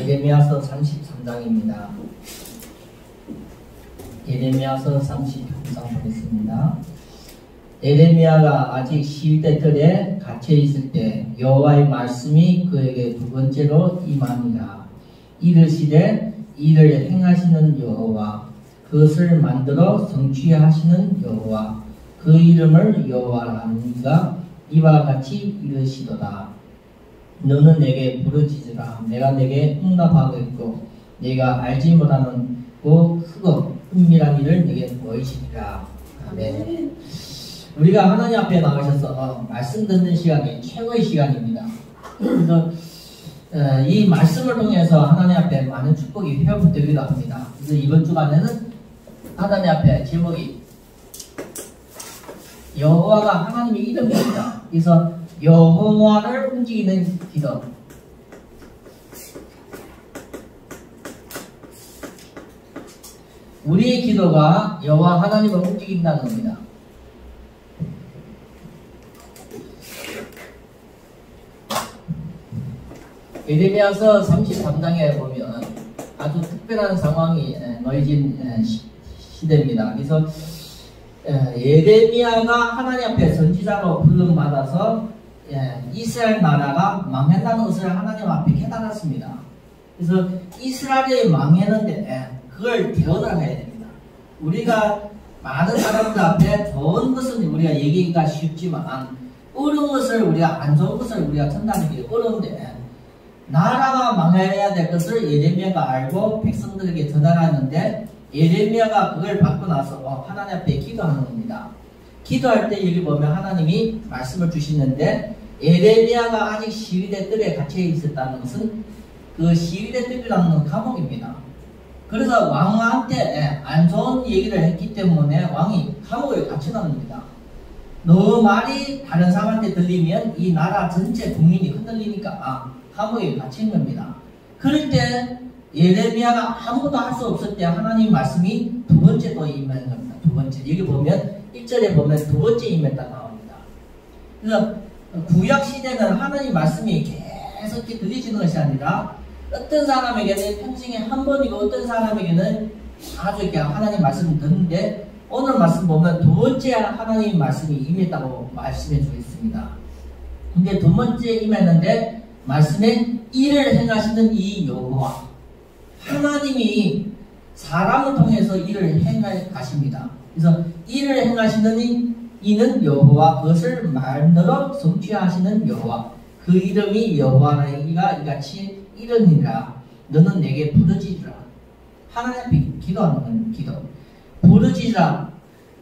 예레미야서 33장입니다. 예레미야서 33장 보겠습니다. 예레미야가 아직 시위대 뜰에 갇혀 있을 때 여호와의 말씀이 그에게 두 번째로 임하니라. 이르시되 이를 행하시는 여호와, 그것을 만들어 성취하시는 여호와, 그 이름을 여호와라 하니가 이와 같이 이르시도다. 너는 내게 부르짖으라. 내가 내게 응답하겠고 내가 알지 못하는 크고 은밀한 일을 내게 보이시리라. 아멘. 우리가 하나님 앞에 나가셔서 말씀 듣는 시간이 최고의 시간입니다. 그래서 이 말씀을 통해서 하나님 앞에 많은 축복이 회복되기도 합니다. 그래서 이번 주간에는 하나님 앞에 제목이 여호와가 하나님의 이름입니다. 그래서 여호와를 움직이는 기도. 우리의 기도가 여호와 하나님을 움직인다는 겁니다. 예레미야서 33장에 보면 아주 특별한 상황이 놓여진 시대입니다. 그래서 예레미야가 하나님 앞에 선지자로 부름받아서 이스라엘 나라가 망한다는 것을 하나님 앞에 깨달았습니다. 그래서 이스라엘이 망했는데 그걸 대언을 해야 됩니다. 우리가 많은 사람들 앞에 좋은 것은 우리가 얘기가 쉽지만 어려운 것을 우리가 안 좋은 것을 우리가 전달하기 어려운데 나라가 망해야 될 것을 예레미야가 알고 백성들에게 전달하는데 예레미야가 그걸 받고 나서 하나님 앞에 기도하는 겁니다. 기도할 때 여기 보면 하나님이 말씀을 주시는데 예레미야가 아직 시위대 뜰에 갇혀 있었다는 것은 그 시위대 뜰이라는 감옥입니다. 그래서 왕한테 안 좋은 얘기를 했기 때문에 왕이 감옥에 갇혀놨습니다. 너 말이 다른 사람한테 들리면 이 나라 전체 국민이 흔들리니까 감옥에 갇힌 겁니다. 그럴 때 예레미야가 아무것도 할 수 없을 때 하나님 말씀이 두 번째 또 임하는 겁니다. 두 번째. 여기 보면 1절에 보면 두 번째 임했다 나옵니다. 그래서 구약 시대는 하나님 말씀이 계속 이렇게 들리지는 것이 아니라 어떤 사람에게는 평생에 한 번이고 어떤 사람에게는 아주 이렇게 하나님 말씀을 듣는데 오늘 말씀 보면 두 번째 하나님 말씀이 임했다고 말씀해 주겠습니다. 근데 두 번째 임했는데 말씀에 일을 행하시는 이 여호와, 하나님이 사람을 통해서 일을 행하십니다. 그래서 일을 행하시는 이는 여호와, 그것을 만들어 성취하시는 여호와, 그 이름이 여호와이가 이같이 이르니라. 너는 내게 부르짖으라. 하나님 앞에 기도하는 건 기도. 부르짖으라.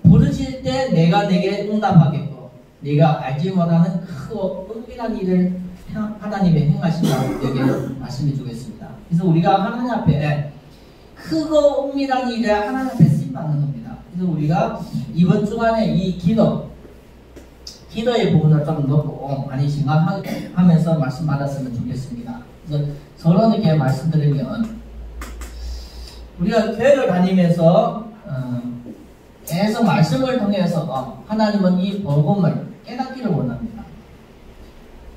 부르짖을 때 내가 내게 응답하겠고 네가 알지 못하는 크고 은밀한 일을 하나님의 행하신다고 여기 말씀해 주겠습니다. 그래서 우리가 하나님 앞에 크고 은밀한 일을 하나님 앞에 쓰임받는 겁니다. 그래서 우리가 이번 주간에 이 기도의 부분을 좀 넣고 많이 생각하면서 말씀 받았으면 좋겠습니다. 그래서 서로 이렇게 말씀드리면 우리가 교회를 다니면서 계속 말씀을 통해서 하나님은 이 복음을 깨닫기를 원합니다.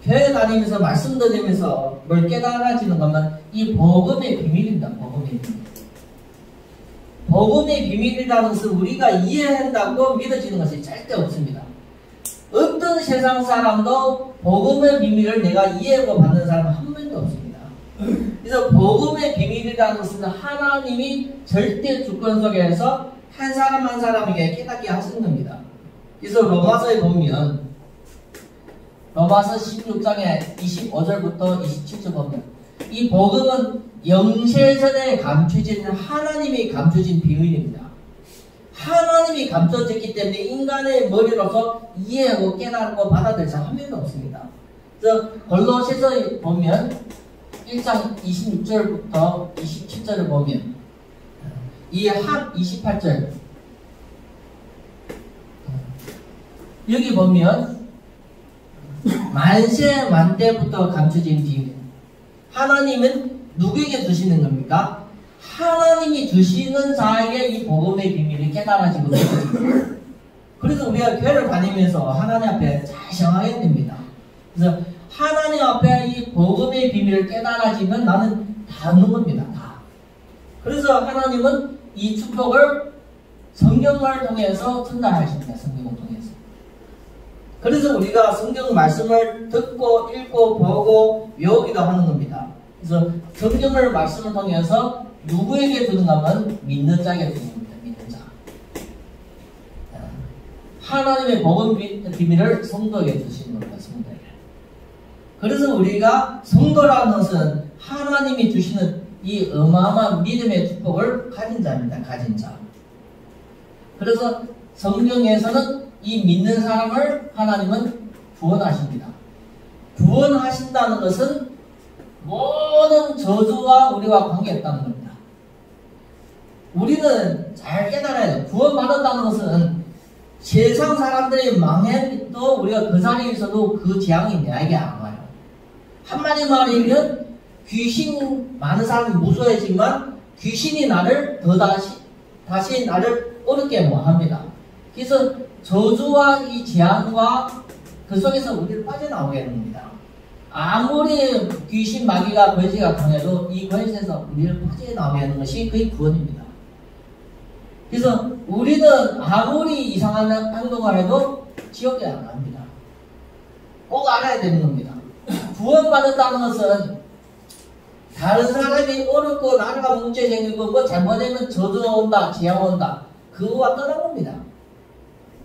교회 다니면서 말씀 드리면서 뭘 깨달아지는 것은 이 복음의 비밀입니다. 복음의 비밀. 복음의 비밀이라는 것을 우리가 이해한다고 믿어지는 것이 절대 없습니다. 어떤 세상 사람도 복음의 비밀을 내가 이해하고 받는 사람은 한 명도 없습니다. 그래서 복음의 비밀이라는 것은 하나님이 절대 주권 속에서 한 사람 한 사람에게 깨닫게 하신 겁니다. 그래서 로마서에 보면 로마서 16장에 25절부터 27절 보면 이 복음은 영세전에 감춰진 하나님이 감춰진 비밀입니다. 하나님이 감춰졌기 때문에 인간의 머리로서 이해하고 깨닫고 받아들일 사람 한 명도 없습니다. 그래서 골로새서에 보면 1장 26절부터 27절을 보면 이 한 28절 여기 보면 만세 만대부터 감춰진 비밀. 하나님은 누구에게 주시는 겁니까? 하나님이 주시는 자에게 이 복음의 비밀이 깨달아지고 있습니다. 그래서 우리가 교회를 다니면서 하나님 앞에 잘 생각해야 됩니다. 그래서 하나님 앞에 이 복음의 비밀을 깨달아지면 나는 다 얻는 겁니다. 다. 그래서 하나님은 이 축복을 성경을 통해서 전달하십니다. 성경을 통해서. 그래서 우리가 성경 말씀을 듣고 읽고 보고 외우기도 하는 겁니다. 그래서 성경을 말씀을 통해서 누구에게 주는가 하면 믿는 자에게 주는 겁니다. 믿는 자. 하나님의 복음 비밀을 성도에게 주시는 겁니다. 성도에게. 그래서 우리가 성도라는 것은 하나님이 주시는 이 어마어마한 믿음의 축복을 가진 자입니다. 가진 자. 그래서 성경에서는 이 믿는 사람을 하나님은 구원하십니다. 구원하신다는 것은 모든 저주와 우리와 관계없다는 겁니다. 우리는 잘 깨달아야 돼요. 구원받았다는 것은 세상 사람들이 망해도 우리가 그 자리에 있어도 그 재앙이 내에게 안 와요. 한마디 말이면 귀신 많은 사람이 무서워지만 귀신이 나를 다시 나를 어렵게 합니다. 그래서 저주와 이 재앙과 그 속에서 우리를 빠져나오게 됩니다. 아무리 귀신 마귀가 권세가 강해도 이 권세에서 우리를 빠져나오게 하는 것이 그의 구원입니다. 그래서 우리는 아무리 이상한 행동을 해도 지옥에 안 갑니다. 꼭 알아야 되는 겁니다. 구원받았다는 것은 다른 사람이 어렵고 나라가 문제 생기고 뭐 잘못되면 저주가 온다, 재앙 온다. 그거와 떠난 겁니다.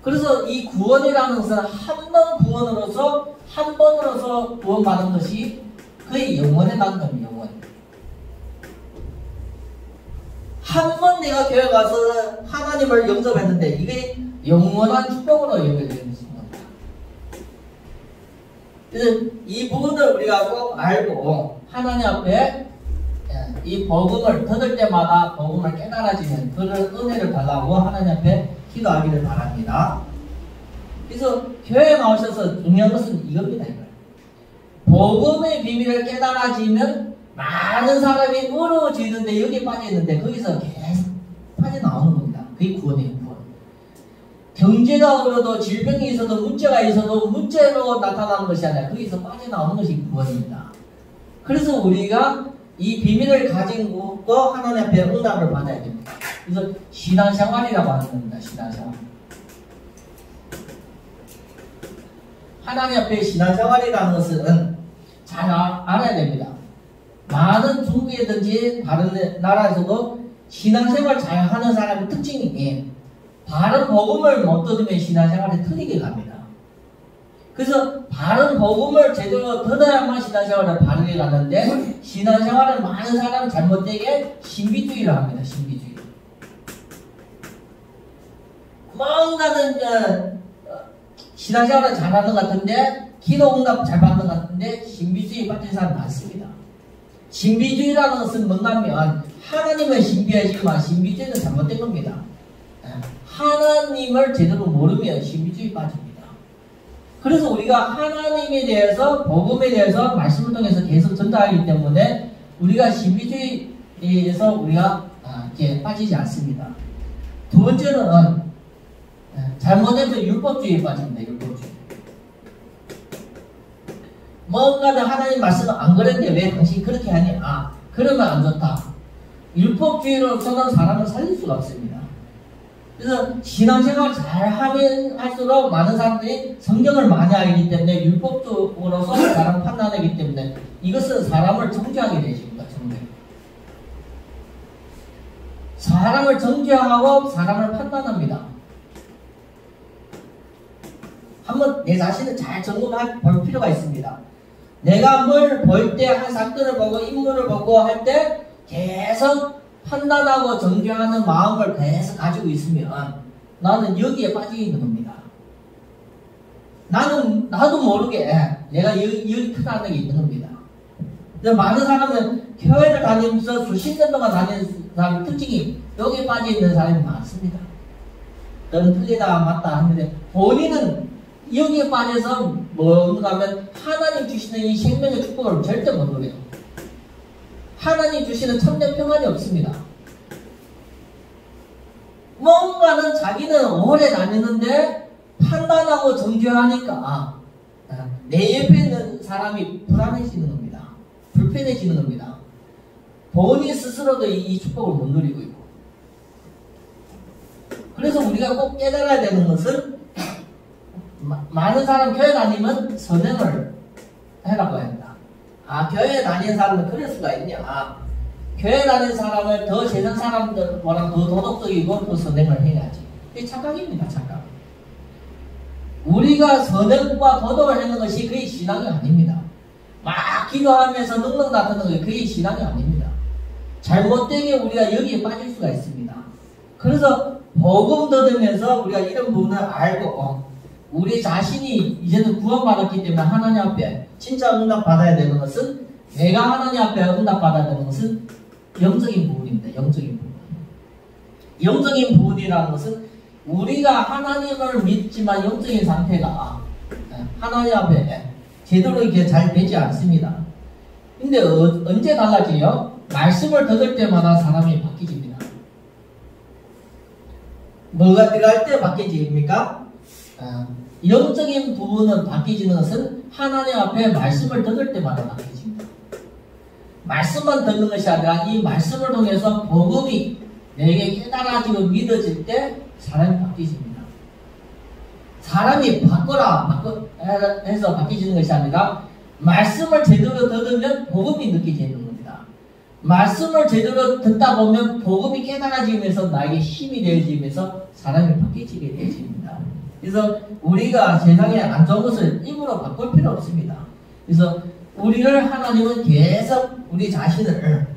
그래서 이 구원이라는 것은 한 번 구원으로서 한 번으로서 구원받은 것이 그의 영원에 난 겁니다. 영원. 한 번 내가 교회 가서 하나님을 영접했는데 이게 영원한 축복으로 연결되는 겁니다. 그래서 이 부분을 우리가 꼭 알고 하나님 앞에 이 복음을 들을 때마다 복음을 깨달아지는 그런 은혜를 달라고 하나님 앞에 기도하기를 바랍니다. 그래서 교회에 나오셔서 중요한 것은 이겁니다. 이거. 복음의 비밀을 깨달아지면 많은 사람이 어려워지는데 여기에 빠져있는데 거기서 계속 빠져나오는 겁니다. 그게 구원이에요. 구원. 경제가 어려도 질병이 있어도 문제가 있어도 문제로 나타나는 것이 아니라 거기서 빠져나오는 것이 구원입니다. 그래서 우리가 이 비밀을 가지고 하나님 앞에 응답을 받아야 됩니다. 그래서 신앙생활이라고 하는 겁니다. 신앙생활. 하나님 앞에 신앙생활이라는 것은 잘 알아야 됩니다. 많은 중국이든지 다른 나라에서도 신앙생활 잘 하는 사람의 특징이 바른 복음을 못 들으면 신앙생활이 틀리게 갑니다. 그래서 바른 복음을 제대로 들어야만 신앙생활을 바르게 가는데 신앙생활을 많은 사람은 잘못되게 신비주의를 합니다. 신비주의. 뭔가는 신앙생활을 잘하는 것 같은데 기도 응답 잘 받는 것 같은데 신비주의에 빠진 사람 많습니다. 신비주의라는 것은 뭔가 하면 하나님은 신비하지만 신비주의는 잘못된 겁니다. 하나님을 제대로 모르면 신비주의 빠집니다. 그래서 우리가 하나님에 대해서 복음에 대해서 말씀을 통해서 계속 전달하기 때문에 우리가 신비주의에서 우리가 이렇게 빠지지 않습니다. 두 번째는 잘못해서 율법주의에 빠집니다. 율법주의. 뭔가는 하나님 말씀은 안 그랬는데 왜 당신이 그렇게 하니? 그러면 안 좋다. 율법주의로서는 사람을 살릴 수가 없습니다. 그래서 신앙생활 잘하면 할수록 많은 사람들이 성경을 많이 알기 때문에 율법적으로서 사람을 판단하기 때문에 이것은 사람을 정죄하게 되십니다. 정죄. 사람을 정죄하고 사람을 판단합니다. 한번 내 자신을 잘 점검해 볼 필요가 있습니다. 내가 뭘 볼 때 한 사건을 보고 인물을 보고 할 때 계속 판단하고 정죄하는 마음을 계속 가지고 있으면 나는 여기에 빠져 있는 겁니다. 나도 모르게 내가 여기 편안하게 있는 겁니다. 많은 사람은 교회를 다니면서 수십 년 동안 다니는 사람의 특징이 여기에 빠져 있는 사람이 많습니다. 너는 틀리다 맞다 하는데 본인은 여기에 빠져서 뭔가 하면 하나님 주시는 이 생명의 축복을 절대 못 누려요. 하나님 주시는 참된 평안이 없습니다. 뭔가는 자기는 오래 다니는데 판단하고 정죄하니까 내 옆에 있는 사람이 불안해지는 겁니다. 불편해지는 겁니다. 본인 스스로도 이 축복을 못 누리고 있고. 그래서 우리가 꼭 깨달아야 되는 것은 많은 사람 교회 다니면 선행을 해라고 한다. 교회 다니는 사람은 그럴 수가 있냐. 교회 다니는 사람을 더 세상 사람들보다 더 도덕적이고 더 선행을 해야지. 이게 착각입니다. 착각. 우리가 선행과 도덕을 하는 것이 그게 신앙이 아닙니다. 막 기도하면서 능력 나타내는 게 그게 신앙이 아닙니다. 잘못되게 우리가 여기에 빠질 수가 있습니다. 그래서 복음 들으면서 우리가 이런 부분을 알고 우리 자신이 이제는 구원받았기 때문에 하나님 앞에 진짜 응답받아야 되는 것은, 내가 하나님 앞에 응답받아야 되는 것은 영적인 부분입니다. 영적인 부분. 영적인 부분이라는 것은 우리가 하나님을 믿지만 영적인 상태가 하나님 앞에 제대로 이렇게 잘 되지 않습니다. 근데 언제 달라져요? 말씀을 들을 때마다 사람이 바뀌집니다. 뭐가 들어갈 때 바뀌집니까? 영적인 부분은 바뀌지는 것은 하나님 앞에 말씀을 들을 때마다 바뀌집니다. 말씀만 듣는 것이 아니라 이 말씀을 통해서 복음이 내게 깨달아지고 믿어질 때 사람이 바뀌집니다. 사람이 해서 바뀌지는 것이 아니라 말씀을 제대로 들으면 복음이 느껴지는 겁니다. 말씀을 제대로 듣다 보면 복음이 깨달아지면서 나에게 힘이 되어지면서 사람이 바뀌지게 되어집니다. 그래서 우리가 세상에 안 좋은 것을 입으로 바꿀 필요 없습니다. 그래서 우리를 하나님은 계속 우리 자신을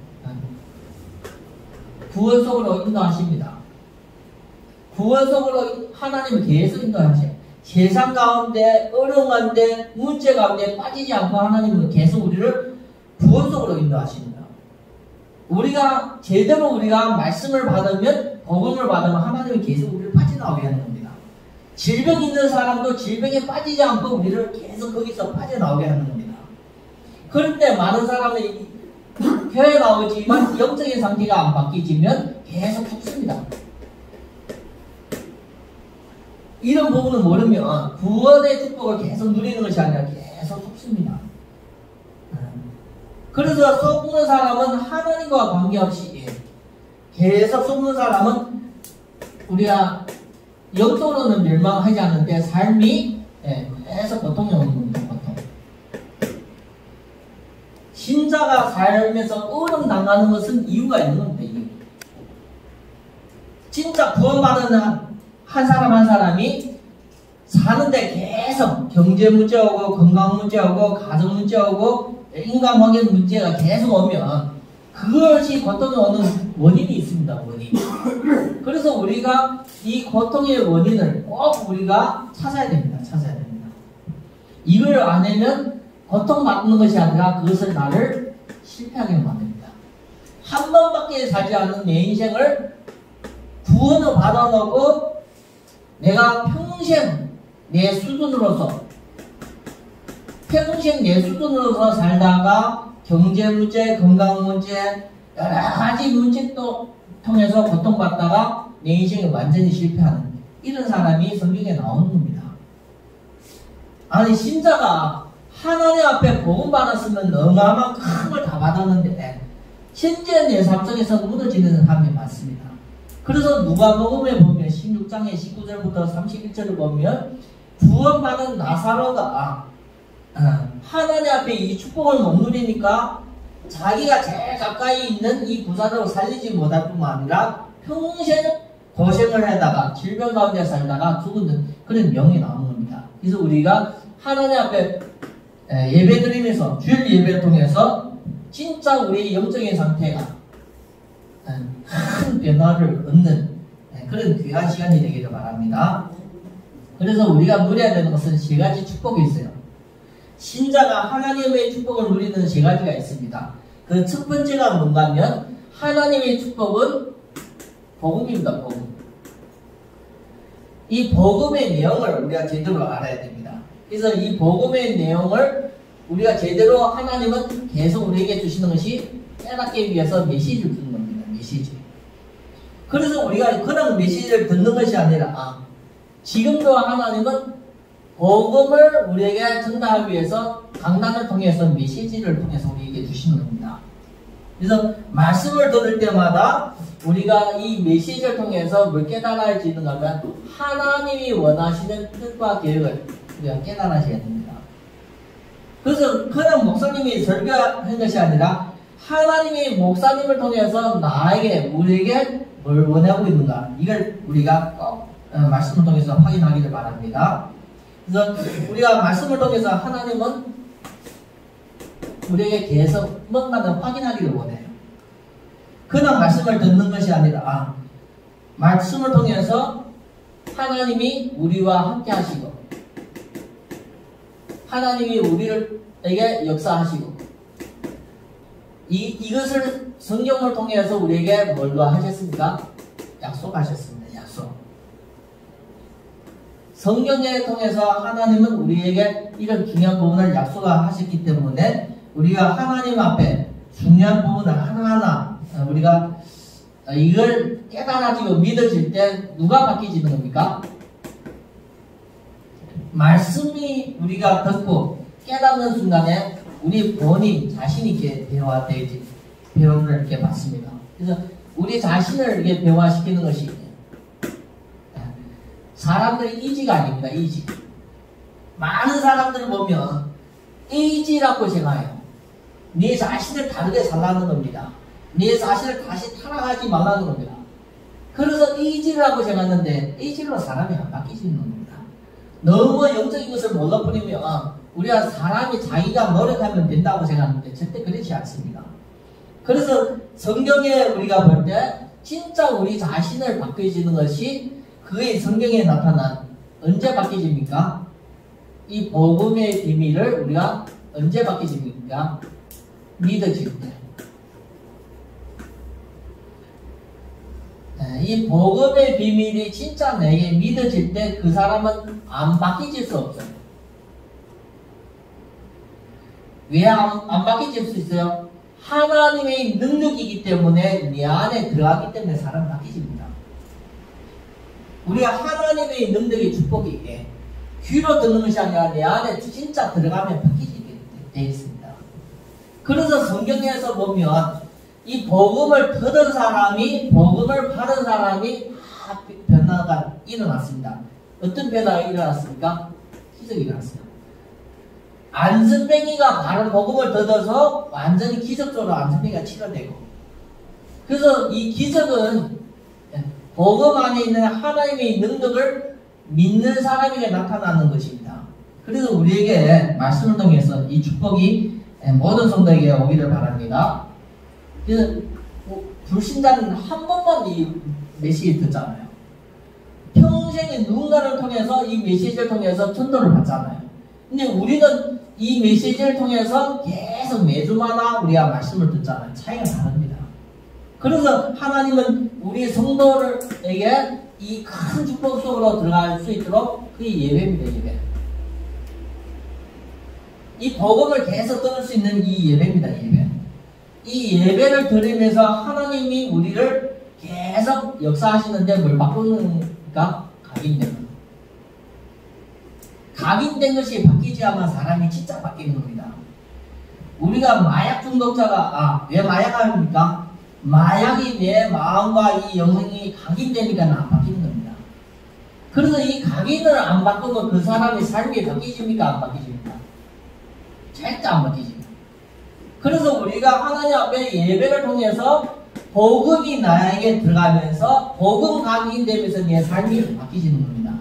구원 속으로 인도하십니다. 구원 속으로 하나님은 계속 인도하세요. 세상 가운데, 어려운 가운데, 문제 가운데 빠지지 않고 하나님은 계속 우리를 구원 속으로 인도하십니다. 우리가 제대로 우리가 말씀을 받으면, 복음을 받으면 하나님은 계속 우리를 빠져나오게 하는 겁니다. 질병 있는 사람도 질병에 빠지지 않고 우리를 계속 거기서 빠져나오게 하는 겁니다. 그런데 많은 사람은 교회 나오지만 영적인 상태가 안 바뀌지면 계속 죽습니다. 이런 부분을 모르면 구원의 축복을 계속 누리는 것이 아니라 계속 속습니다. 그래서 속는 사람은 하나님과 관계없이 계속 속는 사람은 우리가 영적으로는 멸망하지 않는데 삶이 계속 고통이 오는 겁니다. 고통. 신자가 살면서 어려움 당하는 것은 이유가 있는 겁니다. 이유. 진짜 구원받은 한 사람 한 사람이 사는데 계속 경제 문제 오고 건강 문제 오고 가정 문제 오고 인간관계 문제가 계속 오면 그것이 고통이 오는 원인이 있습니다. 원인. 그래서 우리가 이 고통의 원인을 꼭 우리가 찾아야 됩니다. 찾아야 됩니다. 이걸 안 하면 고통받는 것이 아니라 그것을 나를 실패하게 만듭니다. 한 번밖에 살지 않은 내 인생을 구원을 받아놓고 내가 평생 내 수준으로서 살다가 경제 문제, 건강 문제, 여러 가지 문제 또 통해서 고통받다가 내 인생을 완전히 실패하는 이런 사람이 성경에 나오는 겁니다. 아니 신자가 하나님 앞에 복음 받았으면 어마어마한 큰 걸 다 받았는데 현재 내 삶 속에서 무너지는 사람이 많습니다. 그래서 누가복음에 보면 16장의 19절부터 31절을 보면 구원받은 나사로가 하나님 앞에 이 축복을 못 누리니까 자기가 제일 가까이 있는 이 부자를 살리지 못할 뿐만 아니라 평생 고생을 하다가 질병 가운데 살다가 죽은 그런 명이 나오는 겁니다. 그래서 우리가 하나님 앞에 예배드리면서 주일 예배를 통해서 진짜 우리의 영적인 상태가 큰 변화를 얻는 그런 귀한 시간이 되기를 바랍니다. 그래서 우리가 누려야 되는 것은 세 가지 축복이 있어요. 신자가 하나님의 축복을 누리는 세 가지가 있습니다. 그 첫 번째가 뭔가 하면 하나님의 축복은 복음입니다. 복음. 이 복음의 내용을 우리가 제대로 알아야 됩니다. 그래서 이 복음의 내용을 우리가 제대로 하나님은 계속 우리에게 주시는 것이 깨닫기 위해서 메시지를 주는 겁니다. 메시지. 그래서 우리가 그런 메시지를 듣는 것이 아니라 지금도 하나님은 복음을 우리에게 전달하기 위해서 강단을 통해서 메시지를 통해서 우리에게 주시는 겁니다. 그래서 말씀을 들을 때마다 우리가 이 메시지를 통해서 뭘 깨달아지는가 하면 하나님이 원하시는 뜻과 계획을 우리가 깨달아져야 됩니다. 그래서 그냥 목사님이 설교한 것이 아니라 하나님이 목사님을 통해서 나에게 우리에게 뭘 원하고 있는가 이걸 우리가 꼭 말씀을 통해서 확인하기를 바랍니다. 그래서 우리가 말씀을 통해서 하나님은 우리에게 계속 뭔가를 확인하기를 원해요. 그냥 말씀을 듣는 것이 아니라 말씀을 통해서 하나님이 우리와 함께 하시고 하나님이 우리에게 역사하시고 이것을 성경을 통해서 우리에게 뭘로 하셨습니까? 약속하셨습니다. 약속. 성경을 통해서 하나님은 우리에게 이런 중요한 부분을 약속하셨기 때문에 우리가 하나님 앞에 중요한 부분을 하나하나 우리가 이걸 깨달아지고 믿어질 때 누가 바뀌어지는 겁니까? 말씀이 우리가 듣고 깨닫는 순간에 우리 본인 자신이 이렇게 배워를 이렇게 받습니다. 그래서 우리 자신을 이렇게 배워시키는 것이 사람들의 의지가 아닙니다. 의지. 많은 사람들을 보면 의지라고 생각해요. 네 자신을 다르게 살라는 겁니다. 네 자신을 다시 타락하지 말라는 겁니다. 그래서 의지라고 생각하는데 의지로 사람이 안 바뀌지는 겁니다. 너무 영적인 것을 몰라버리면 우리가 사람이 자기가 노력하면 된다고 생각하는데 절대 그렇지 않습니다. 그래서 성경에 우리가 볼 때 진짜 우리 자신을 바뀌어지는 것이 그의 성경에 나타난 언제 바뀌어집니까? 이 복음의 비밀을 우리가 언제 바뀌어집니까? 믿어질 때. 이 복음의 비밀이 진짜 내게 믿어질 때 그 사람은 안 바뀌질 수 없어요. 왜 안 바뀌질 수 있어요? 하나님의 능력이기 때문에 내 안에 들어가기 때문에 사람 바뀌집니다. 우리가 하나님의 능력의 축복이 귀로 듣는 것이 아니라 내 안에 진짜 들어가면 바뀌게 되어 있습니다. 그래서 성경에서 보면 이 복음을 듣은 사람이 복음을 받은 사람이 다 변화가 일어났습니다. 어떤 변화가 일어났습니까? 기적이 일어났어요. 안선뱅이가 바로 복음을 듣어서 완전히 기적적으로 안선뱅이가 치료되고 그래서 이 기적은 복음 안에 있는 하나님의 능력을 믿는 사람에게 나타나는 것입니다. 그래서 우리에게 말씀을 통해서 이 축복이 모든 성도에게 오기를 바랍니다. 그래서 불신자는 한 번만 이 메시지를 듣잖아요. 평생에 누군가를 통해서 이 메시지를 통해서 전도를 받잖아요. 근데 우리는 이 메시지를 통해서 계속 매주마다 우리가 말씀을 듣잖아요. 차이가 다릅니다. 그래서 하나님은 우리 성도들에게 이 큰 축복 속으로 들어갈 수 있도록 그게 예배입니다. 예배. 이 복음을 계속 들을 수 있는 이 예배입니다. 예배. 이 예배를 드리면서 하나님이 우리를 계속 역사하시는데 뭘 바꾸는가? 각인되는. 각인된 것이 바뀌지야만 사람이 진짜 바뀌는 겁니다. 우리가 마약 중독자가 왜 마약합니까? 마약이 내 마음과 이 영성이 각인되니까 안 바뀌는 겁니다. 그래서 이 각인을 안 바꾸면 그 사람의 삶이 바뀌십니까? 안 바뀌십니까? 절대 안 바뀌십니다. 그래서 우리가 하나님 앞에 예배를 통해서 복음이 나에게 들어가면서 복음 각인되면서 내 삶이 바뀌시는 겁니다.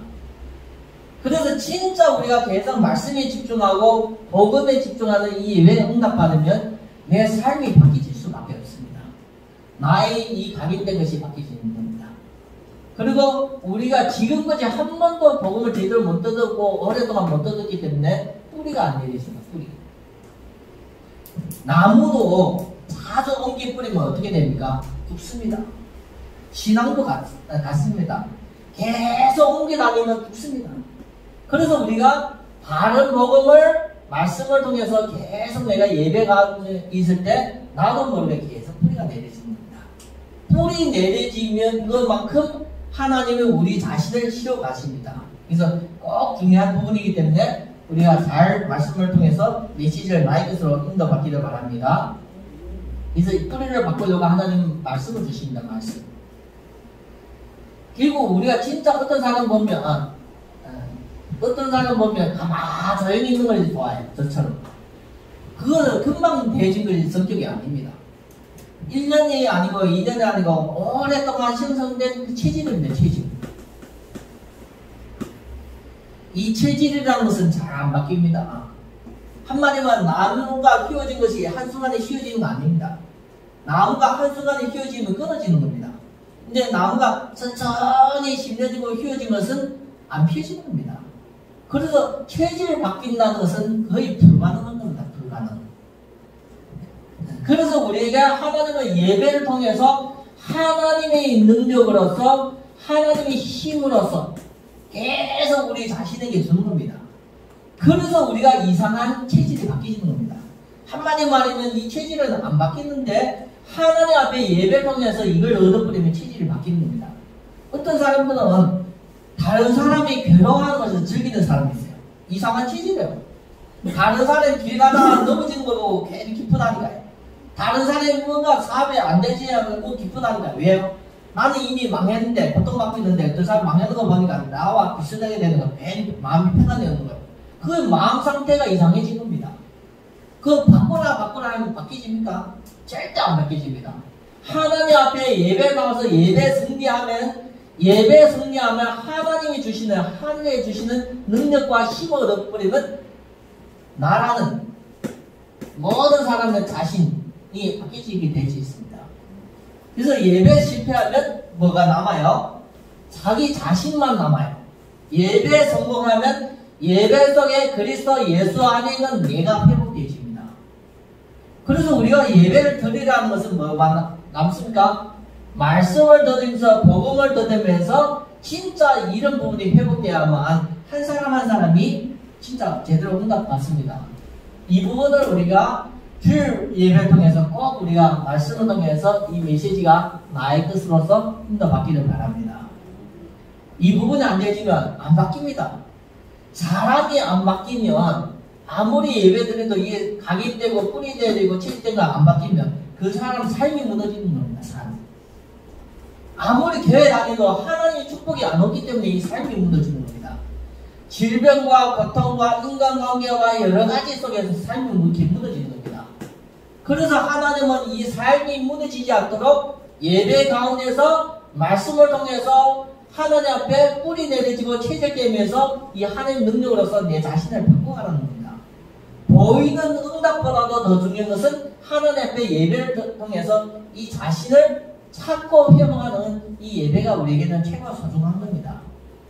그래서 진짜 우리가 계속 말씀에 집중하고 복음에 집중하는 이 예배에 응답받으면 내 삶이 바뀌질 수밖에 없습니다. 나의 이 각인된 것이 바뀌지는 겁니다. 그리고 우리가 지금까지 한 번도 복음을 제대로 못 듣고 오랫동안 못 듣기 때문에 뿌리가 안 내리십니다. 뿌리. 나무도 자주 옮기 뿌리면 어떻게 됩니까? 죽습니다. 신앙도 같습니다. 계속 옮겨 다니면 죽습니다. 그래서 우리가 바른 복음을 말씀을 통해서 계속 내가 예배가 있을 때 나도 모르게 계속 뿌리가 내려집니다. 뿌리 내려지면 그만큼 하나님은 우리 자신을 치료하십니다. 그래서 꼭 중요한 부분이기 때문에 우리가 잘 말씀을 통해서 메시지를 나의 것으로 인도받기를 바랍니다. 그래서 이 뿌리를 바꾸려고 하나님 말씀을 주십니다. 말씀. 그리고 우리가 진짜 어떤 사람 보면 가만히 조용히 있는 걸 좋아해요. 저처럼. 그거는 금방 대해진 것이 성격이 아닙니다. 1년이 아니고 2년이 아니고 오랫동안 형성된 그 체질입니다. 체질. 이 체질이라는 것은 잘 안 바뀝니다. 한마디만 나무가 키워진 것이 한순간에 휘어지는 거 아닙니다. 나무가 한순간에 휘어지면 끊어지는 겁니다. 근데 나무가 천천히 심려지고 휘어진 것은 안 펴지는 겁니다. 그래서 체질이 바뀐다는 것은 거의 불가능한 겁니다. 불가능. 그래서 우리가 하나님의 예배를 통해서 하나님의 능력으로서 하나님의 힘으로서 계속 우리 자신에게 주는 겁니다. 그래서 우리가 이상한 체질이 바뀌는 겁니다. 한마디 말하면 이 체질은 안 바뀌는데 하나님 앞에 예배를 통해서 이걸 얻어버리면 체질이 바뀌는 겁니다. 어떤 사람들은 다른 사람이 괴로워하는 것을 즐기는 사람이 있어요. 이상한 체질이에요. 다른 사람이 길 가다가 넘어지는 거 보고 괜히 기쁘다니까요. 다른 사람이 뭔가 사업이 안 되지 않고 기쁘다니까요. 왜요? 나는 이미 망했는데 고통받고 있는데 그 사람 망하는 거 보니까 나와 비슷하게 되는 거 괜히 마음이 편안해지는 거예요. 그 마음 상태가 이상해진 겁니다. 그 바꾸라 하면 바뀌집니까? 절대 안 바뀌집니다. 하나님 앞에 예배 나와서 예배 승리하면 하나님이 주시는 하늘에 주시는 능력과 힘을 얻어버리면 나라는 모든 사람의 자신이 바뀌게 될 수 있습니다. 그래서 예배 실패하면 뭐가 남아요? 자기 자신만 남아요. 예배 성공하면 예배 속에 그리스도 예수 안에 있는 내가 회복되어집니다. 그래서 우리가 예배를 드리라는 것은 뭐가 남습니까? 말씀을 드리면서 복음을 드리면서 진짜 이런 부분이 회복되어야만 한 사람 한 사람이 진짜 제대로 응답받습니다. 이 부분을 우리가 주일 예배를 통해서 꼭 우리가 말씀을 통해서 이 메시지가 나의 뜻으로서 응답받기를 바랍니다. 이 부분이 안 되지면 안 바뀝니다. 사람이 안 바뀌면 아무리 예배드려도 이게 각인되고 뿌리되고 체질되가 안 바뀌면 그 사람 삶이 무너지는 겁니다. 삶. 아무리 교회 다니도 하나님의 축복이 안 오기 때문에 이 삶이 무너지는 겁니다. 질병과 고통과 인간관계와 여러 가지 속에서 삶이 무너지는 겁니다. 그래서 하나님은 이 삶이 무너지지 않도록 예배 가운데서 말씀을 통해서 하나님 앞에 뿌리 내려지고 체질되면서 이 하나님의 능력으로서 내 자신을 바꿔가라는 겁니다. 보이는 응답보다도 더 중요한 것은 하나님 앞에 예배를 통해서 이 자신을 찾고 회복하는 이 예배가 우리에게는 최고 소중한 겁니다.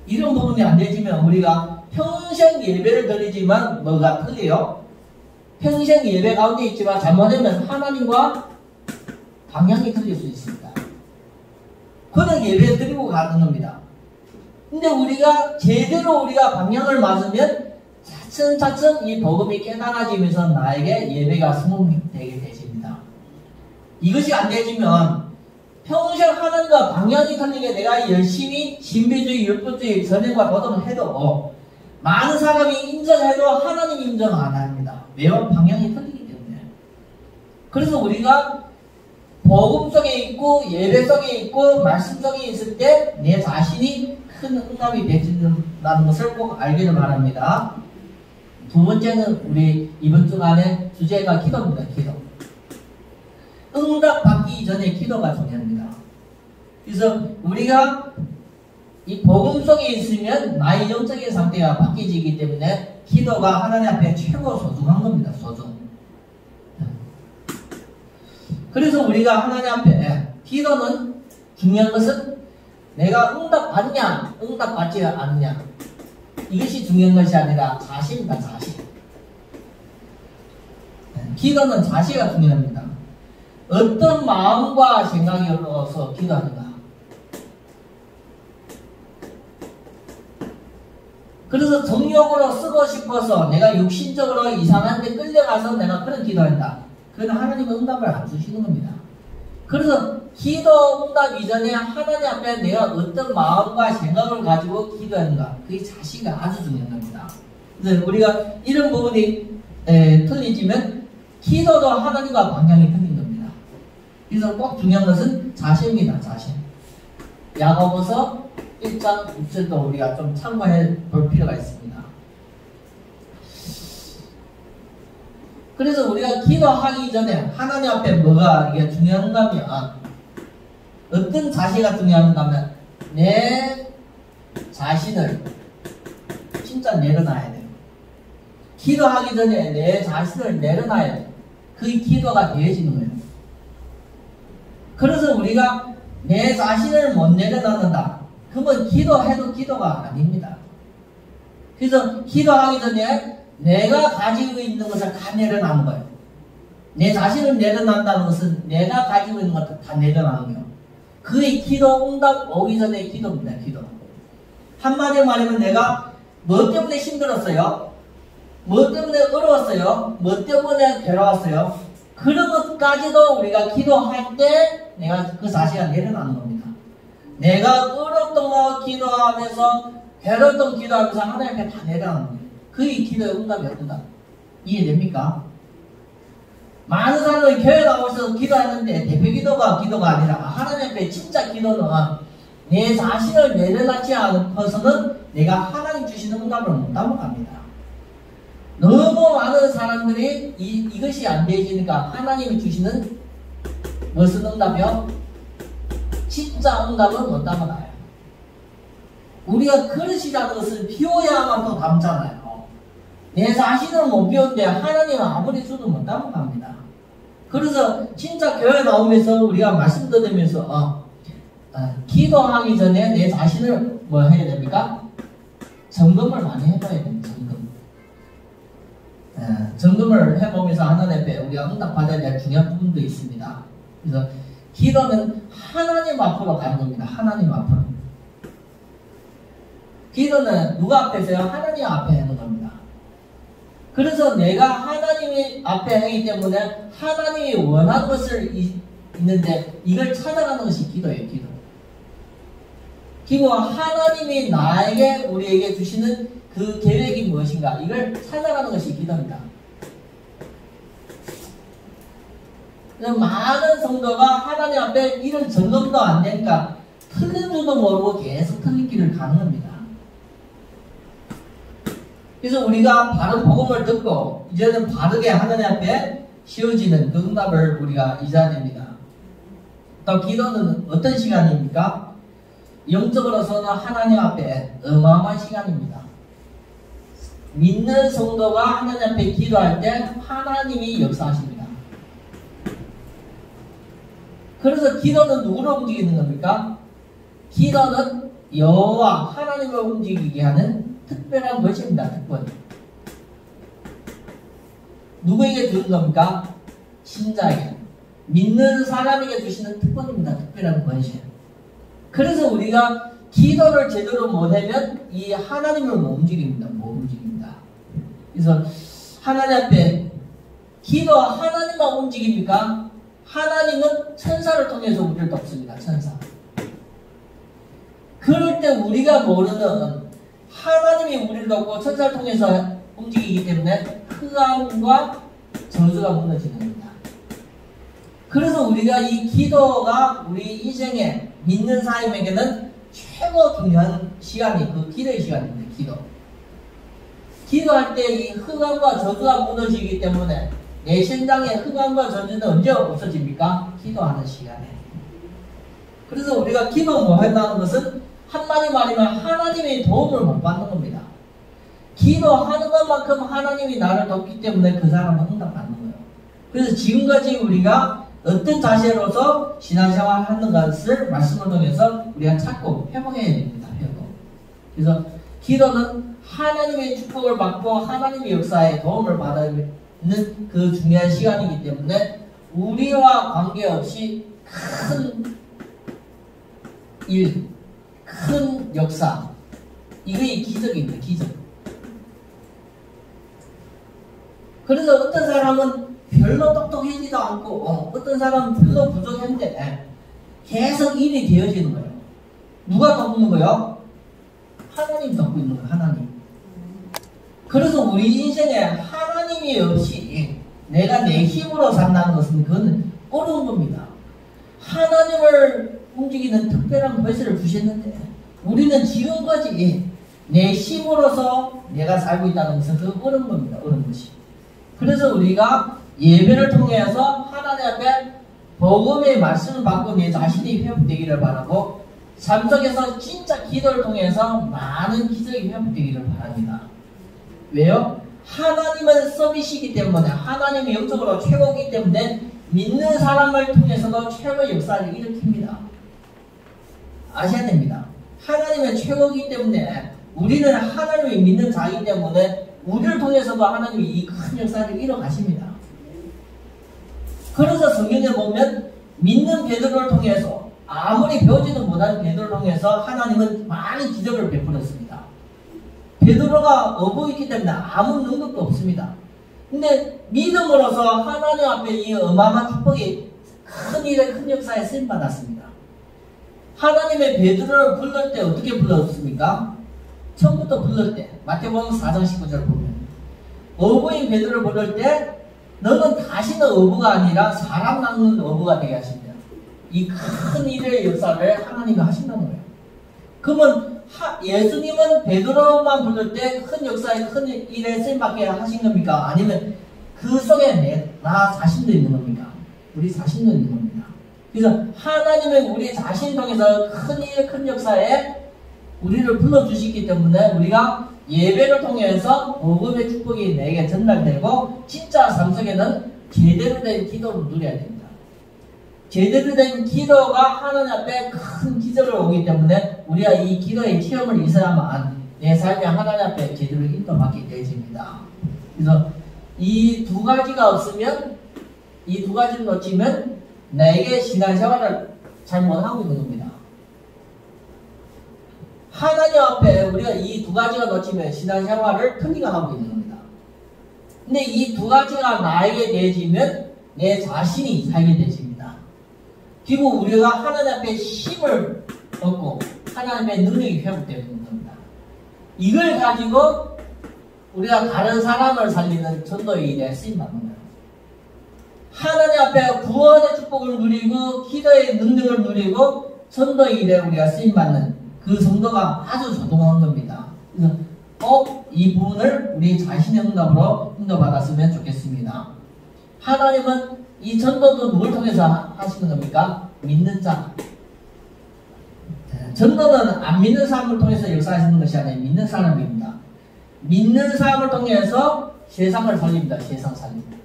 이런 부분이 안 되지면 우리가 평생 예배를 드리지만 뭐가 틀려요? 평생 예배 가운데 있지만 잘못하면 하나님과 방향이 틀릴 수 있습니다. 그런 예배 드리고 가는 겁니다. 근데 우리가 제대로 우리가 방향을 맞으면 차츰차츰 이 복음이 깨달아지면서 나에게 예배가 성공되게 되십니다. 이것이 안 되지면 평생 하나님과 방향이 틀리게 내가 열심히 신비주의, 율법주의, 선행과 도덕을 해도 많은 사람이 인정해도 하나님 인정 안 합니다. 왜요? 방향이 틀리기 때문에. 그래서 우리가 복음 속에 있고 예배 속에 있고 말씀 속에 있을 때 내 자신이 큰 응답이 되진다는 것을 꼭 알기를 바랍니다. 두 번째는 우리 이번 주간의 주제가 기도입니다. 기도. 응답 받기 전에 기도가 중요합니다. 그래서 우리가 이 복음 속에 있으면 나의 영적인 상태가 바뀌어지기 때문에 기도가 하나님 앞에 최고 소중한 겁니다. 소중. 그래서 우리가 하나님 앞에 기도는 중요한 것은 내가 응답 받냐 응답 받지 않느냐 이것이 중요한 것이 아니라 자신입니다. 자신. 기도는 자세가 중요합니다. 어떤 마음과 생각이 흘러서 기도하는가. 그래서 정욕으로 쓰고 싶어서 내가 육신적으로 이상한 데 끌려가서 내가 그런 기도한다. 그건 하나님은 응답을 안 주시는 겁니다. 그래서 기도 응답 이전에 하나님 앞에 내가 어떤 마음과 생각을 가지고 기도하는가. 그게 자신가 아주 중요한 겁니다. 그래서 우리가 이런 부분이 틀리지면 기도도 하나님과 방향이 틀린 겁니다. 그래서 꼭 중요한 것은 자세입니다. 자세. 야고보서 1장 6절도 우리가 좀 참고해 볼 필요가 있습니다. 그래서 우리가 기도하기 전에 하나님 앞에 뭐가 이게 중요한가 하면 어떤 자세가 중요한가 하면 내 자신을 진짜 내려놔야 돼요. 기도하기 전에 내 자신을 내려놔야 돼요. 그게 기도가 되어지는 거예요. 그래서 우리가 내 자신을 못 내려놓는다. 그러면 기도해도 기도가 아닙니다. 그래서 기도하기 전에 내가 가지고 있는 것을 다 내려놓는 거예요. 내 자신을 내려놓는다는 것은 내가 가지고 있는 것을 다 내려놓는 거예요. 그의 기도 응답 오기 전에 기도입니다. 기도. 한마디로 말하면 내가 뭐 때문에 힘들었어요? 뭐 때문에 어려웠어요? 뭐 때문에 괴로웠어요? 그런 것까지도 우리가 기도할 때 내가 그 자세가 내려놓는 겁니다. 내가 어렵던 거 기도하면서 괴로웠던 기도하면서 하나님 앞에 다 내려놓는 거예요. 그의 기도의 응답이 없다. 이해됩니까? 많은 사람들이 교회 나오셔서 기도하는데 대표 기도가 아니라 하나님 앞에 진짜 기도는 내 자신을 내려놓지 않고서는 내가 하나님 주시는 응답을 못 담아갑니다. 너무 많은 사람들이 이것이 안 되어지니까 하나님이 주시는 무슨 응답이요? 진짜 응답을 못 담아가요. 우리가 그릇이라는 것을 비워야만 또 담잖아요. 내 자신을 못 비웠는데 하나님은 아무리 줘도 못 담아갑니다. 그래서 진짜 교회 나오면서 우리가 말씀 들으면서 기도하기 전에 내 자신을 뭐 해야 됩니까? 점검을 많이 해봐야 됩니다. 점검을 해보면서 하나님 앞에 우리가 응답받아야 될 중요한 부분도 있습니다. 그래서 기도는 하나님 앞으로 가는 겁니다. 하나님 앞으로. 기도는 누가 앞에서요? 하나님 앞에 하는 겁니다. 그래서 내가 하나님 앞에 하기 때문에 하나님이 원하는 것을 있는데 이걸 찾아가는 것이 기도예요. 기도. 기도와 하나님이 나에게 우리에게 주시는 그 계획이 무엇인가 이걸 찾아가는 것이 기도입니다. 많은 성도가 하나님 앞에 이런 점검도 안 되니까 틀린 줄도 모르고 계속 틀린 길을 가는 겁니다. 그래서 우리가 바른 복음을 듣고 이제는 바르게 하나님 앞에 씌워지는 그 응답을 우리가 잊어야 됩니다. 또 기도는 어떤 시간입니까? 영적으로서는 하나님 앞에 어마어마한 시간입니다. 믿는 성도가 하나님 앞에 기도할 때 하나님이 역사하십니다. 그래서 기도는 누구를 움직이는 겁니까? 기도는 여호와 하나님을 움직이게 하는 특별한 것입니다. 특권. 누구에게 주는 겁니까? 신자에게. 믿는 사람에게 주시는 특권입니다. 특별한 권세. 그래서 우리가 기도를 제대로 못하면 이 하나님을 못 움직입니다. 못 움직입니다. 그래서 하나님 앞에 기도 하나님만 움직입니까? 하나님은 천사를 통해서 우리를 돕습니다. 천사. 그럴 때 우리가 모르는 하나님이 우리를 돕고 천사를 통해서 움직이기 때문에 흑암과 저주가 무너지는 겁니다. 그래서 우리가 이 기도가 우리 인생에 믿는 사람에게는 최고 중요한 시간이 그 기도의 시간입니다. 기도. 기도할 때 이 흑암과 저주가 무너지기 때문에 내 심장의 흑암과 저주는 언제 없어집니까? 기도하는 시간에. 그래서 우리가 기도 못 한다는 것은 한마디 말이면 하나님의 도움을 못 받는 겁니다. 기도하는 것만큼 하나님이 나를 돕기 때문에 그 사람은 응답받는 거예요. 그래서 지금까지 우리가 어떤 자세로서 신앙생활을 하는 것을 말씀을 통해서 우리가 찾고 회복해야 됩니다. 회복. 그래서 기도는 하나님의 축복을 받고 하나님의 역사에 도움을 받는 그 중요한 시간이기 때문에 우리와 관계없이 큰 일, 큰 역사, 이게 기적입니다. 기적. 그래서 어떤 사람은 별로 똑똑하지도 않고 어떤 사람은 별로 부족한데 계속 일이 되어지는 거예요. 누가 돕는 거예요? 하나님 돕고 있는 거예요. 하나님. 그래서 우리 인생에 하나님이 없이 내가 내 힘으로 산다는 것은 그건 어려운 겁니다. 하나님을 움직이는 특별한 권세를 주셨는데 우리는 지금까지 내 힘으로서 내가 살고 있다는 것은 그 어려운 겁니다. 어려운 것이. 그래서 우리가 예배를 통해서 하나님 앞에 복음의 말씀을 받고 내 자신이 회복되기를 바라고 삶 속에서 진짜 기도를 통해서 많은 기적이 회복되기를 바랍니다. 왜요? 하나님은 서비스이기 때문에 하나님이 영적으로 최고이기 때문에 믿는 사람을 통해서도 최고의 역사를 일으킵니다. 아셔야 됩니다. 하나님은 최고이기 때문에 우리는 하나님을 믿는 자이기 때문에 우리를 통해서도 하나님이 이 큰 역사를 이뤄가십니다. 그래서 성경에 보면 믿는 베드로를 통해서 아무리 배우지도 못한 베드로를 통해서 하나님은 많은 기적을 베풀었습니다. 베드로가 어부있기 때문에 아무 능력도 없습니다. 근데 믿음으로서 하나님 앞에 이 어마어마한 축복이 큰 일에 큰 역사에 쓰임받았습니다. 하나님의 베드로를 불러올 때 어떻게 불렀습니까? 처음부터 부를 때 마태복음 4장 19절 보면 어부인 베드로를 부를 때 너는 다시는 어부가 아니라 사람 낚는 어부가 되게 하십니다. 이 큰 일의 역사를 하나님이 하신다는 거예요. 그러면 예수님은 베드로만 부를 때 큰 역사에 큰 일에 쓰임받게 하신 겁니까? 아니면 그 속에 나 자신도 있는 겁니까? 우리 자신도 있는 겁니다. 그래서 하나님은 우리 자신 통해서 큰 일, 큰 역사에 우리를 불러주시기 때문에 우리가 예배를 통해서 복음의 축복이 내게 전달되고 진짜 삶 속에는 제대로 된 기도를 누려야 됩니다. 제대로 된 기도가 하나님 앞에 큰 기적을 오기 때문에 우리가 이 기도의 체험을 있어야만 내 삶이 하나님 앞에 제대로 인도받게 되어집니다. 그래서 이 두 가지가 없으면 이 두 가지를 놓치면 나에게 신앙생활을 잘 못하고 있는 겁니다. 하나님 앞에 우리가 이 두 가지가 놓치면 신앙생활을 틀리게 하고 있는 겁니다. 근데 이 두 가지가 나에게 되어지면 내 자신이 살게 되어집니다. 결국 우리가 하나님 앞에 힘을 얻고 하나님 앞에 능력이 회복되는 겁니다. 이걸 가지고 우리가 다른 사람을 살리는 전도의 일에 쓰임받는 거예요. 하나님 앞에 구원의 축복을 누리고 기도의 능력을 누리고 전도의 일에 우리가 쓰임받는 그 성도가 아주 조동한 겁니다. 그래서 이 부분을 우리 자신의 응답으로 인도받았으면 좋겠습니다. 하나님은 이 전도도 누굴 통해서 하시는 겁니까? 믿는 자. 전도는 안 믿는 사람을 통해서 역사하시는 것이 아니라 믿는 사람입니다. 믿는 사람을 통해서 세상을 살립니다. 세상 살립니다.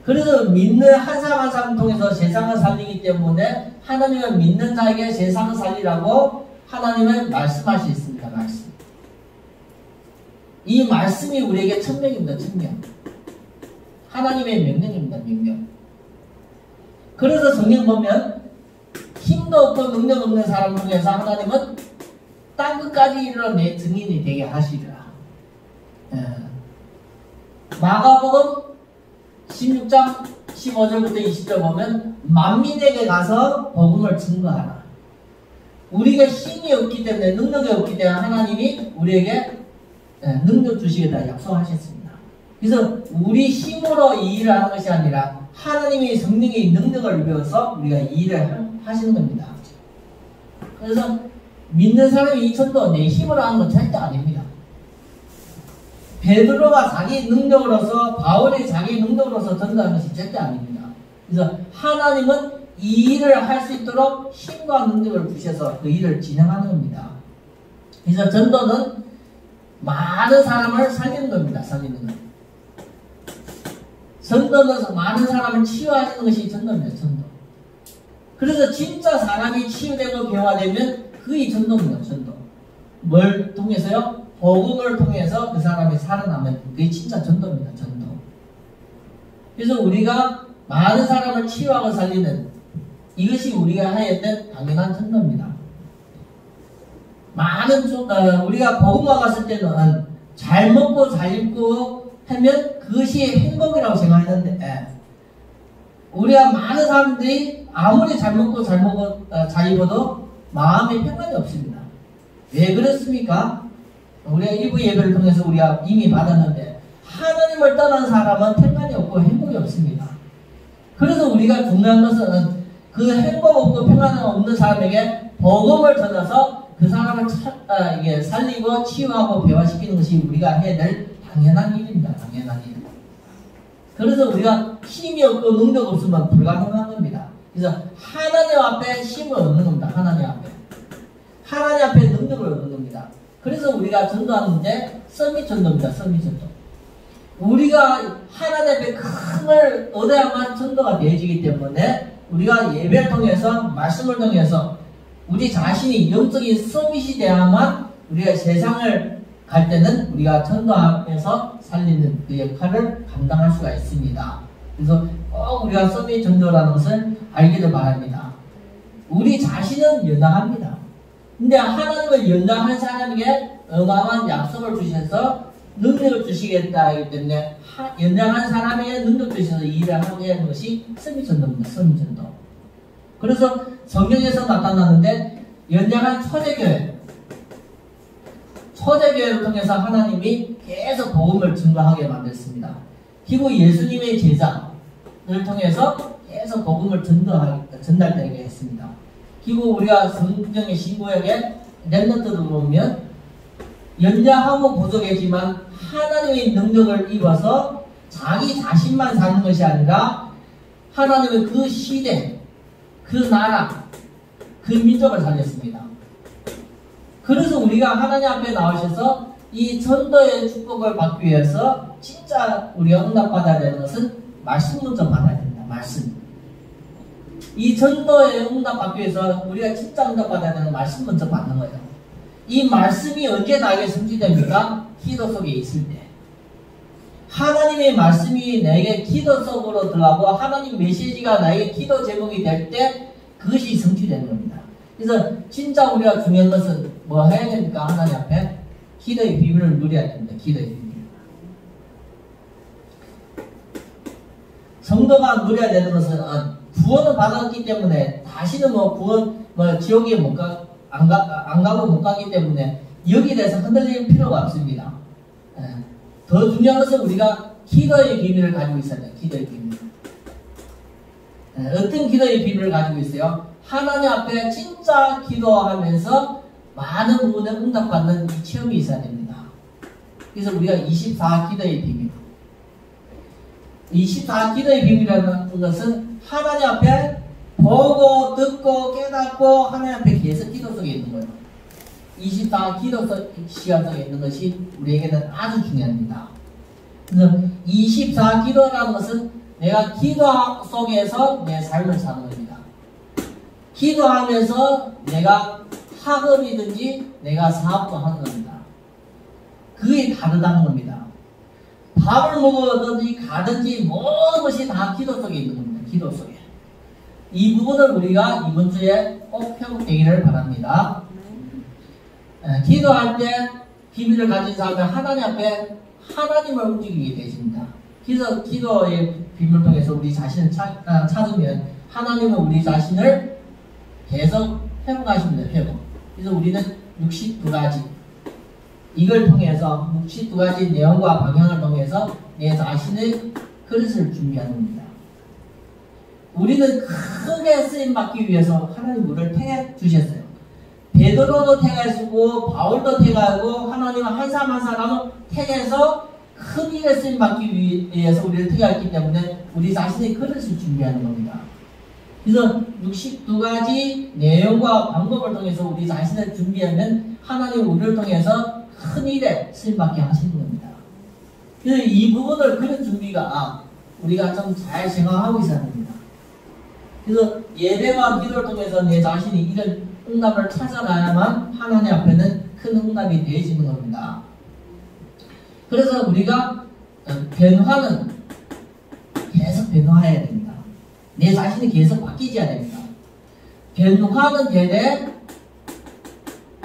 그래서 믿는 한 사람 한 사람을 통해서 세상을 살리기 때문에 하나님은 믿는 자에게 세상을 살리라고 하나님은 말씀하셨습니다. 말씀. 이 말씀이 우리에게 천명입니다. 천명. 하나님의 명령입니다. 명령. 그래서 성경 보면 힘도 없고 능력 없는 사람을 통해서 하나님은 땅끝까지 이르러 내 증인이 되게 하시리라. 마가복음 16장 15절부터 20절 보면 만민에게 가서 복음을 증거하라. 우리가 힘이 없기 때문에 능력이 없기 때문에 하나님이 우리에게 능력 주시겠다 약속하셨습니다. 그래서 우리 힘으로 이 일을 하는 것이 아니라 하나님의 성령의 능력을 배워서 우리가 이 일을 하시는 겁니다. 그래서 믿는 사람이 이 전도 내 힘으로 하는 건 절대 아닙니다. 베드로가 자기 능력으로서 바울이 자기 능력으로서 전도하는 것이 절대 아닙니다. 그래서 하나님은 이 일을 할 수 있도록 힘과 능력을 주셔서 그 일을 진행하는 겁니다. 그래서 전도는 많은 사람을 살리는 겁니다. 살리는 것. 전도는 많은 사람을 치유하시는 것이 전도입니다. 전도. 그래서 진짜 사람이 치유되고 변화되면 그게 전도입니다. 전도. 뭘 통해서요? 복음을 통해서 그 사람이 살아나면 그게 진짜 전도입니다. 전도. 그래서 우리가 많은 사람을 치유하고 살리는 이것이 우리가 해야 될 당연한 전도입니다. 우리가 복음화 갔을 때는 잘 먹고 잘 입고 하면 그것이 행복이라고 생각했는데 우리가 많은 사람들이 아무리 잘 먹고 잘 입어도 마음에 평안이 없습니다. 왜 그렇습니까? 우리가 일부 예배를 통해서 우리가 이미 받았는데 하나님을 떠난 사람은 평안이 없고 행복이 행복이 없습니다. 그래서 우리가 중요한 것은 그 행복 없고 평안 없는 사람에게 복음을 전해서 그 사람을 살리고 치유하고 배화시키는 것이 우리가 해야 될 당연한 일입니다. 당연한 일. 그래서 우리가 힘이 없고 능력 없으면 불가능한 겁니다. 그래서 하나님 앞에 힘을 얻는 겁니다. 하나님 앞에. 하나님 앞에 능력을 얻는 겁니다. 그래서 우리가 전도하는 문제 서밋 전도입니다. 서밋 전도. 우리가 하나님 앞에 큰을 얻어야만 전도가 되어지기 때문에 우리가 예배를 통해서 말씀을 통해서 우리 자신이 영적인 서밋이 돼야만 우리가 세상을 갈 때는 우리가 전도하면서 살리는 그 역할을 감당할 수가 있습니다. 그래서 꼭 우리가 서밋 전도라는 것을 알기를 바랍니다. 우리 자신은 연약합니다. 근데 하나님을 연약한 사람에게 어마어마한 약속을 주셔서 능력을 주시겠다 하기 때문에 연약한 사람에게 능력 주셔서 일을 하게 하는 것이 서밋 전도입니다. 서밋 전도. 그래서 성경에서 나타나는데 연약한 초대교회를 통해서 하나님이 계속 복음을 증거하게 만들었습니다. 그리고 예수님의 제자를 통해서 계속 복음을 전달되게 했습니다. 그리고 우리가 성경의 신구약에 렘넌트를 보면 연약하고 부족하지만 하나님의 능력을 입어서 자기 자신만 사는 것이 아니라 하나님의 그 시대, 그 나라, 그 민족을 살렸습니다. 그래서 우리가 하나님 앞에 나오셔서 이 전도의 축복을 받기 위해서 진짜 우리가 응답받아야 되는 것은 말씀 먼저 받아야 됩니다. 말씀. 이 전도의 응답받기 위해서 우리가 진짜 응답받아야 되는 말씀 먼저 받는 거예요. 이 말씀이 언제 나에게 성취됩니까? 기도 속에 있을 때. 하나님의 말씀이 나에게 기도 속으로 들어가고 하나님 메시지가 나에게 기도 제목이 될 때 그것이 성취되는 겁니다. 그래서 진짜 우리가 중요한 것은 뭐 해야 됩니까? 하나님 앞에 기도의 비밀을 누려야 됩니다. 기도의 비밀. 성도가 누려야 되는 것은 구원을 받았기 때문에 다시는 구원 지옥에 안 가고 못 가기 때문에 여기에 대해서 흔들릴 필요가 없습니다. 더 중요한 것은 우리가 기도의 비밀을 가지고 있어야 돼요. 기도의 비밀. 어떤 기도의 비밀을 가지고 있어요? 하나님 앞에 진짜 기도하면서 많은 부분에 응답받는 이 체험이 있어야 됩니다. 그래서 우리가 24 기도의 비밀. 24 기도의 비밀이라는 것은 하나님 앞에 보고 듣고 깨닫고 하나님 앞에 계속 기도 속에 있는 거예요. 24 기도 시간 속에 있는 것이 우리에게는 아주 중요합니다. 그래서 24 기도라는 것은 내가 기도 속에서 내 삶을 사는 겁니다. 기도하면서 내가 학업이든지 내가 사업도 하는 겁니다. 그게 다르다는 겁니다. 밥을 먹어든지 가든지 모든 것이 다 기도 속에 있는 겁니다. 기도 속에. 이 부분을 우리가 이번 주에 꼭 회복되기를 바랍니다. 기도할 때 비밀을 가진 사람은 하나님 앞에 하나님을 움직이게 되십니다. 그래서 기도의 비밀을 통해서 우리 자신을 찾으면 하나님은 우리 자신을 계속 회복하십니다. 회복. 그래서 우리는 62가지 이걸 통해서 62가지 내용과 방향을 통해서 내 자신의 그릇을 준비하는 겁니다. 우리는 크게 쓰임받기 위해서 하나님 우리를 택해 주셨어요. 베드로도 택하시고 바울도 택하고 하나님은 한 사람 한 사람을 택해서 큰 일에 쓰임받기 위해서 우리를 택했기 때문에 우리 자신의 그릇을 준비하는 겁니다. 그래서 62가지 내용과 방법을 통해서 우리 자신을 준비하면 하나님 우리를 통해서 큰 일에 쓰임받게 하시는 겁니다. 그래서 이 부분을 그런 준비가 우리가 좀 잘 생각하고 있어야 합니다. 그래서 예배와 기도를 통해서 내 자신이 이런 응답을 찾아가야만 하나님 앞에는 큰 응답이 되어지는 겁니다. 그래서 우리가 변화는 계속 변화해야 됩니다. 내 자신이 계속 바뀌어야 됩니다. 변화는 되되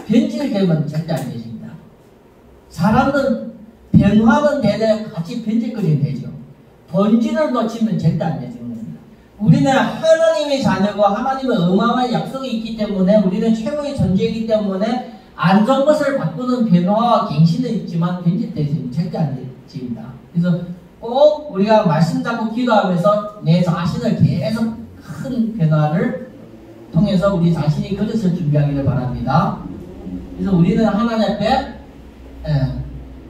변질되면 절대 안 되십니다. 사람은 변화는 되되 같이 변질까지 되죠. 본질을 놓치면 절대 안 되죠. 우리는 하나님의 자녀고 하나님의 어마어마한 약속이 있기 때문에 우리는 최고의 존재이기 때문에 안 좋은 것을 바꾸는 변화와 갱신은 있지만 변질되지는 절대 안 됩니다. 그래서 꼭 우리가 말씀 잡고 기도하면서 내 자신을 계속 큰 변화를 통해서 우리 자신이 그릇을 준비하기를 바랍니다. 그래서 우리는 하나님 앞에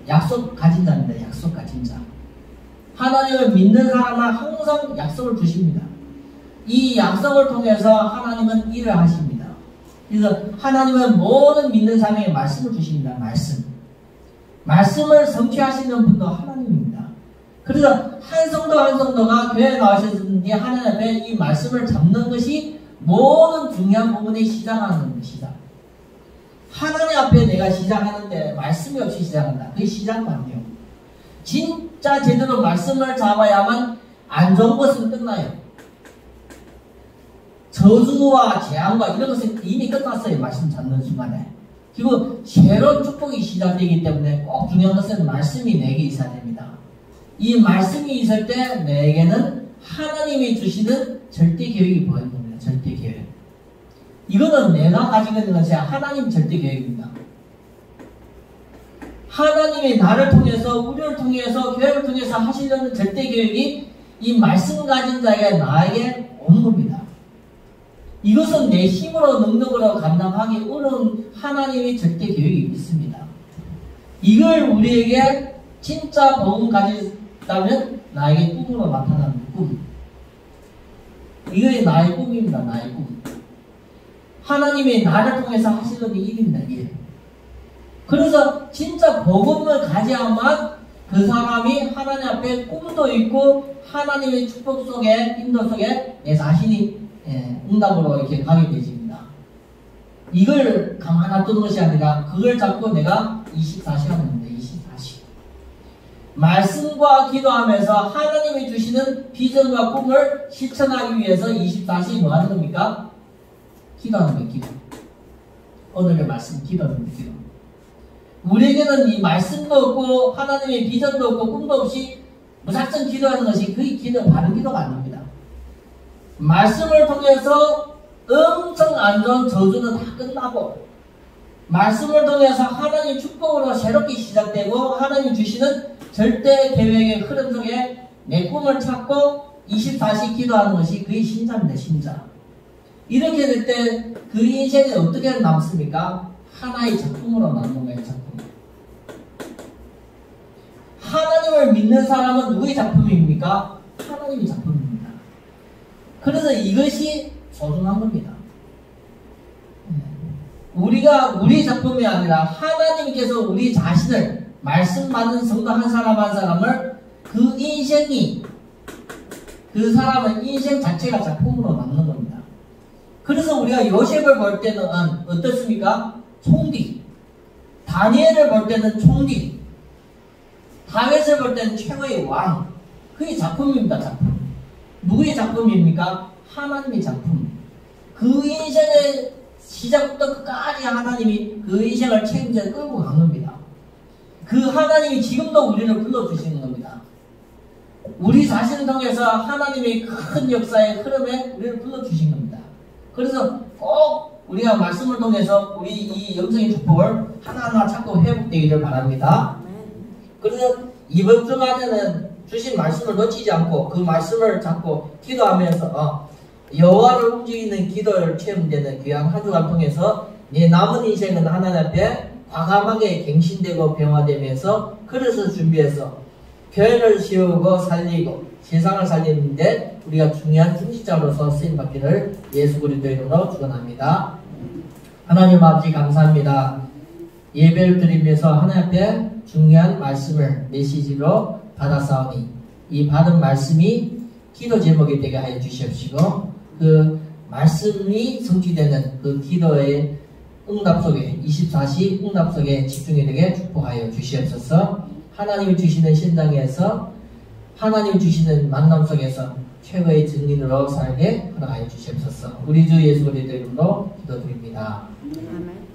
약속 가진 자입니다. 약속 가진 자. 하나님을 믿는 사람은 항상 약속을 주십니다. 이 약속을 통해서 하나님은 일을 하십니다. 그래서 하나님은 모든 믿는 사람에게 말씀을 주십니다. 말씀을 성취하시는 분도 하나님입니다. 그래서 한 성도 한 성도가 교회에 나오셨는지 하나님 앞에 이 말씀을 잡는 것이 모든 중요한 부분이 시작하는 것이다. 하나님 앞에 내가 시작하는데 말씀이 없이 시작한다. 그게 시작도 아니에요. 진짜 제대로 말씀을 잡아야만 안 좋은 것은 끝나요. 저주와 재앙과 이런 것은 이미 끝났어요. 말씀 잡는 순간에. 그리고 새로운 축복이 시작되기 때문에 꼭 중요한 것은 말씀이 내게 있어야 됩니다. 이 말씀이 있을 때 내게는 하나님이 주시는 절대 계획이 보이는 겁니다. 절대 계획. 이거는 내가 가지고 있는 것이 하나님 절대 계획입니다. 하나님이 나를 통해서 우리를 통해서 교회를 통해서 하시려는 절대 계획이 이 말씀 가진 자에게 나에게 오는 겁니다. 이것은 내 힘으로 능력으로 감당하기 어려운 하나님의 절대 계획이 있습니다. 이걸 우리에게 진짜 복음 가진다면 나에게 꿈으로 나타나는 꿈. 이게 나의 꿈입니다. 나의 꿈. 하나님이 나를 통해서 하시는 일입니다. 일. 그래서 진짜 복음을 가져야만 그 사람이 하나님 앞에 꿈도 있고 하나님의 축복 속에 인도 속에 내 자신이 응답으로 이렇게 가게 되십니다. 이걸 가만 놔두는 것이 아니라 그걸 잡고 내가 24시 하는 겁니다. 24시. 말씀과 기도하면서 하나님이 주시는 비전과 꿈을 실천하기 위해서 24시 뭐 하는 겁니까? 기도하는 거예요. 기도. 오늘의 말씀 기도하는 거예요. 우리에게는 이 말씀도 없고 하나님의 비전도 없고 꿈도 없이 무작정 기도하는 것이 그게 바른 기도가 아닙니다. 말씀을 통해서 엄청 안 좋은 저주는 다 끝나고 말씀을 통해서 하나님 축복으로 새롭게 시작되고 하나님 주시는 절대 계획의 흐름 속에 내 꿈을 찾고 24시 기도하는 것이 그의 신자입니다. 신자. 이렇게 될 때 그 인생이 어떻게 남습니까? 하나의 작품으로 남는 거예요. 작품. 하나님을 믿는 사람은 누구의 작품입니까? 하나님의 작품입니다. 그래서 이것이 소중한 겁니다. 우리가 우리 작품이 아니라 하나님께서 우리 자신을 말씀 받는 성도 한 사람 한 사람을 그 인생이 그 사람의 인생 자체가 작품으로 남는 겁니다. 그래서 우리가 요셉을 볼 때는 어떻습니까? 총리. 다니엘을 볼 때는 총리. 다윗을 볼 때는 최고의 왕. 그게 작품입니다. 작품. 누구의 작품입니까? 하나님의 작품. 그 인생의 시작부터 끝까지 하나님이 그 인생을 책임져 끌고 간 겁니다. 그 하나님이 지금도 우리를 불러주시는 겁니다. 우리 자신을 통해서 하나님의 큰 역사의 흐름에 우리를 불러주신 겁니다. 그래서 꼭 우리가 말씀을 통해서 우리 이 영성의 축복을 하나하나 찾고 회복되기를 바랍니다. 그래서 이번 주간에는 주신 말씀을 놓치지 않고 그 말씀을 잡고 기도하면서 여호와를 움직이는 기도를 체험되는 귀한 한 주간 통해서 내 남은 인생은 하나님 앞에 과감하게 갱신되고 변화되면서 그릇을 준비해서 교회를 세우고 살리고 세상을 살리는데 우리가 중요한 중시자로서 쓰임받기를 예수 그리스도의 이름으로 축원합니다. 하나님 아버지 감사합니다. 예배를 드리면서 하나님 앞에 중요한 말씀을 메시지로 받았사오니 이 받은 말씀이 기도 제목이 되게 하여 주시옵시고 그 말씀이 성취되는 그 기도의 응답 속에 24시 응답 속에 집중이 되게 축복하여 주시옵소서. 하나님이 주시는 신당에서 하나님이 주시는 만남 속에서 최고의 증인으로 살게 허락하여 주시옵소서. 우리 주 예수 그리스도의 이름으로 기도드립니다. 아멘.